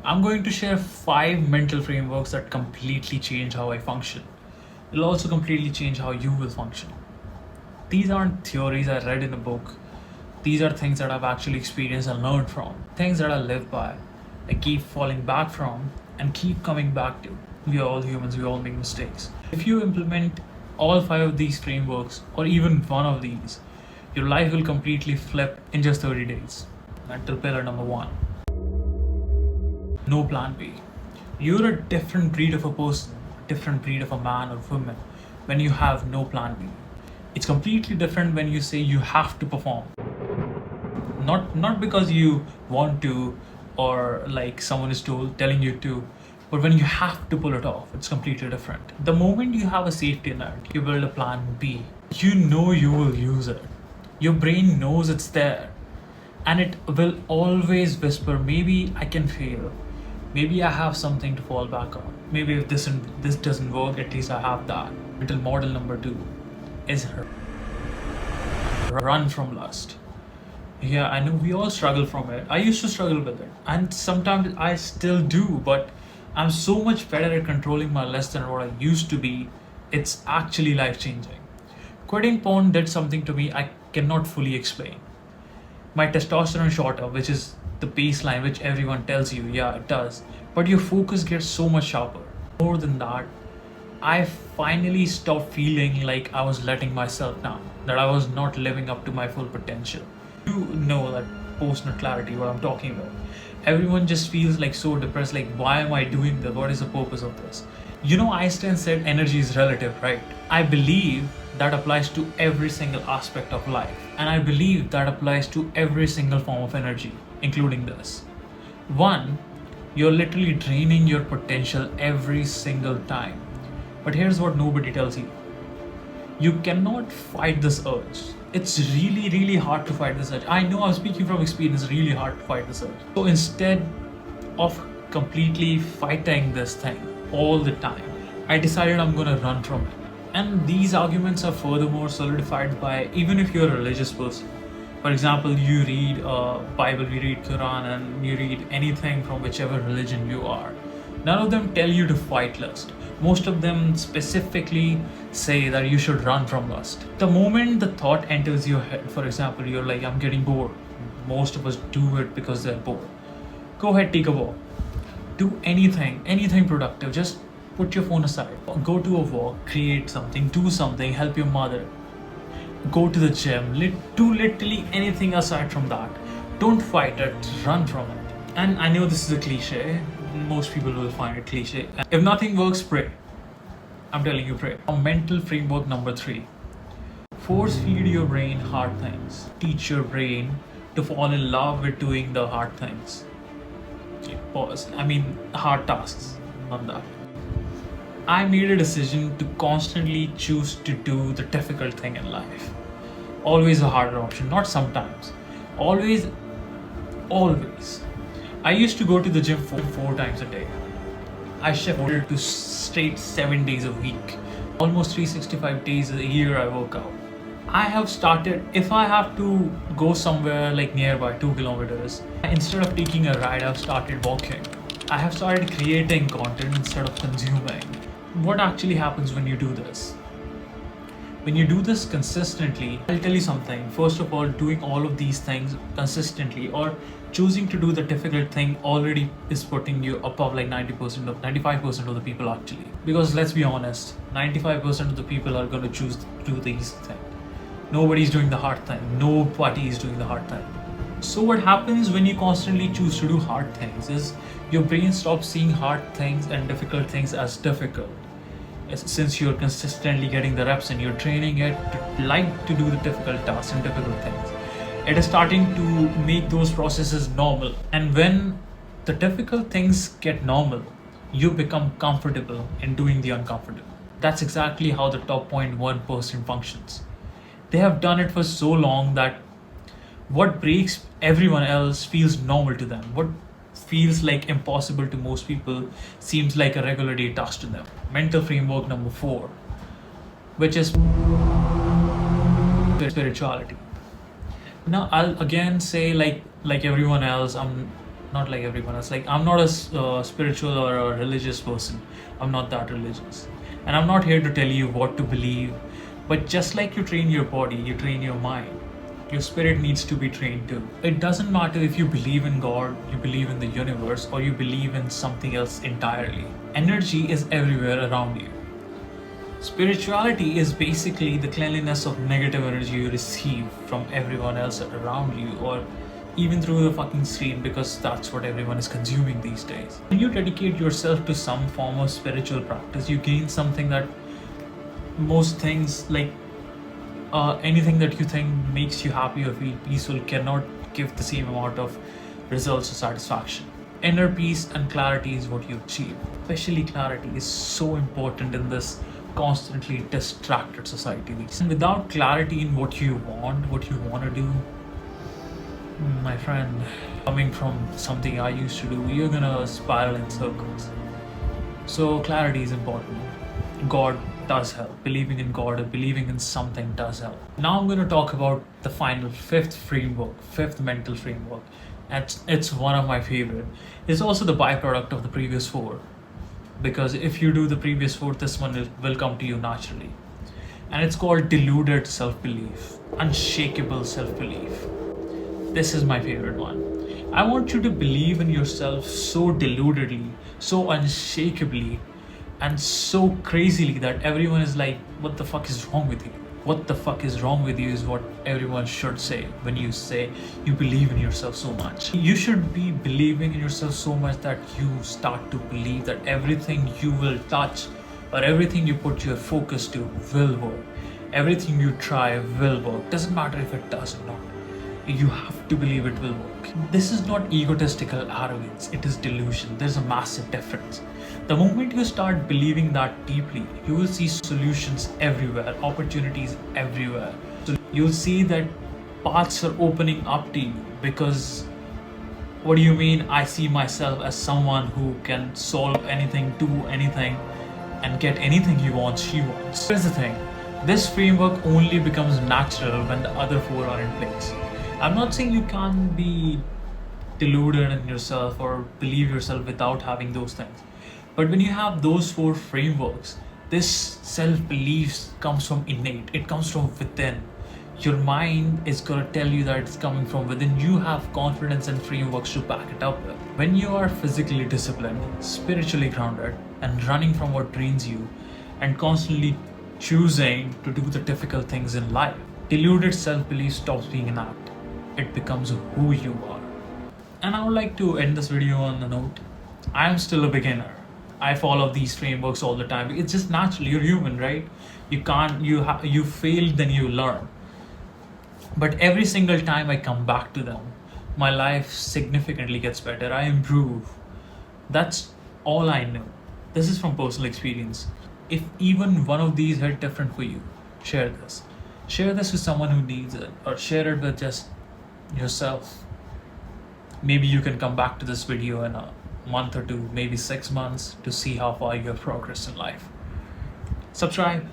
I'm going to share 5 mental frameworks that completely change how I function. It'll also completely change how you will function. These aren't theories I read in a book. These are things that I've actually experienced and learned from. Things that I live by, I keep falling back from, and keep coming back to. We are all humans, we all make mistakes. If you implement all 5 of these frameworks, or even one of these, your life will completely flip in just 30 days. Mental pillar number 1. No plan B. You're a different breed of a person, different breed of a man or woman when you have no plan B. It's completely different when you say you have to perform. Not because you want to or like someone is telling you to, but when you have to pull it off, it's completely different. The moment you have a safety net, you build a plan B. You know you will use it. Your brain knows it's there. And it will always whisper, maybe I can fail. Maybe I have something to fall back on. Maybe if this doesn't work, at least I have that. Mental model number 2 is run from lust. Yeah, I know we all struggle from it. I used to struggle with it. And sometimes I still do, but I'm so much better at controlling my lust than what I used to be. It's actually life-changing. Quitting porn did something to me I cannot fully explain. My testosterone shot up, which is the baseline which everyone tells you, yeah, it does. But your focus gets so much sharper. More than that, I finally stopped feeling like I was letting myself down, that I was not living up to my full potential. You know that post-nut clarity, what I'm talking about. Everyone just feels like so depressed, like why am I doing this? What is the purpose of this? You know, Einstein said energy is relative, right? I believe that applies to every single aspect of life. And I believe that applies to every single form of energy, including this. 1, you're literally draining your potential every single time. But here's what nobody tells you. You cannot fight this urge. It's really, really hard to fight this urge. I know I'm speaking from experience, it's really hard to fight this urge. So instead of completely fighting this thing all the time, I decided I'm gonna run from it. And these arguments are furthermore solidified by, even if you're a religious person. For example, you read Bible, you read Quran, and you read anything from whichever religion you are. None of them tell you to fight lust. Most of them specifically say that you should run from lust. The moment the thought enters your head, for example, you're like, I'm getting bored. Most of us do it because they're bored. Go ahead, take a walk. Do anything productive. Just put your phone aside. Go to a walk, create something, do something, help your mother. Go to the gym, do literally anything aside from that. Don't fight it, run from it. And I know this is a cliche. Most people will find it cliche. If nothing works, pray. I'm telling you, pray. Mental framework number 3. Force feed your brain hard things. Teach your brain to fall in love with doing the hard things. Okay, pause. Hard tasks, not that. I made a decision to constantly choose to do the difficult thing in life. Always a harder option, not sometimes. Always. I used to go to the gym 4 times a day. I shifted to straight 7 days a week. Almost 365 days a year I work out. I have started, if I have to go somewhere like nearby 2 kilometers, instead of taking a ride, I've started walking. I have started creating content instead of consuming. What actually happens when you do this? When you do this consistently, I'll tell you something. First of all, doing all of these things consistently or choosing to do the difficult thing already is putting you above like 95% of the people actually. Because let's be honest, 95% of the people are going to choose to do these things. Nobody's doing the hard thing. Nobody is doing the hard thing. So what happens when you constantly choose to do hard things is your brain stops seeing hard things and difficult things as difficult. Since you're consistently getting the reps and you're training it to like to do the difficult tasks and difficult things, it is starting to make those processes normal. And when the difficult things get normal, you become comfortable in doing the uncomfortable. That's exactly how the top 0.1% functions. They have done it for so long that what breaks everyone else feels normal to them. What feels like impossible to most people seems like a regular day task to them. Mental framework number 4, which is spirituality. Now I'll again say like everyone else, I'm not like everyone else. Like, I'm not a spiritual or a religious person. I'm not that religious. And I'm not here to tell you what to believe. But just like you train your body, you train your mind. Your spirit needs to be trained too. It doesn't matter if you believe in God, you believe in the universe, or you believe in something else entirely. Energy is everywhere around you. Spirituality is basically the cleanliness of negative energy you receive from everyone else around you, or even through the fucking screen, because that's what everyone is consuming these days. When you dedicate yourself to some form of spiritual practice, you gain something that most things, like anything that you think makes you happy or feel peaceful, cannot give the same amount of results or satisfaction. Inner peace and clarity is what you achieve. Especially clarity is so important in this constantly distracted society. And without clarity in what you want to do, my friend, coming from something I used to do, you're gonna spiral in circles. So clarity is important. God does help. Believing in God or believing in something does help. Now I'm going to talk about the final fifth mental framework. And it's one of my favorite. It's also the byproduct of the previous four. Because if you do the previous four, this one will come to you naturally. And it's called deluded self-belief, unshakable self-belief. This is my favorite one. I want you to believe in yourself so deludedly, so unshakably, and so crazily that everyone is like, what the fuck is wrong with you? What the fuck is wrong with you is what everyone should say when you say you believe in yourself so much. You should be believing in yourself so much that you start to believe that everything you will touch or everything you put your focus to will work. Everything you try will work. Doesn't matter if it does or not. You have to believe it will work. This is not egotistical arrogance, it is delusion. There's a massive difference. The moment you start believing that deeply, you will see solutions everywhere, opportunities everywhere. So you'll see that paths are opening up to you because, what do you mean? I see myself as someone who can solve anything, do anything, and get anything he wants, she wants. Here's the thing, this framework only becomes natural when the other four are in place. I'm not saying you can't be deluded in yourself or believe yourself without having those things. But when you have those four frameworks, this self-belief comes from innate. It comes from within. Your mind is going to tell you that it's coming from within. You have confidence and frameworks to back it up with. When you are physically disciplined, spiritually grounded, and running from what drains you, and constantly choosing to do the difficult things in life, deluded self-belief stops being an act. It becomes who you are. And I would like to end this video on the note, I am still a beginner. I follow these frameworks all the time. It's just natural. You're human, right? You fail, then you learn. But every single time I come back to them, my life significantly gets better. I improve. That's all I know. This is from personal experience. If even one of these hit different for you, share this. Share this with someone who needs it, or share it with just yourself. Maybe you can come back to this video in a month or two, maybe 6 months, to see how far you have progressed in life. Subscribe.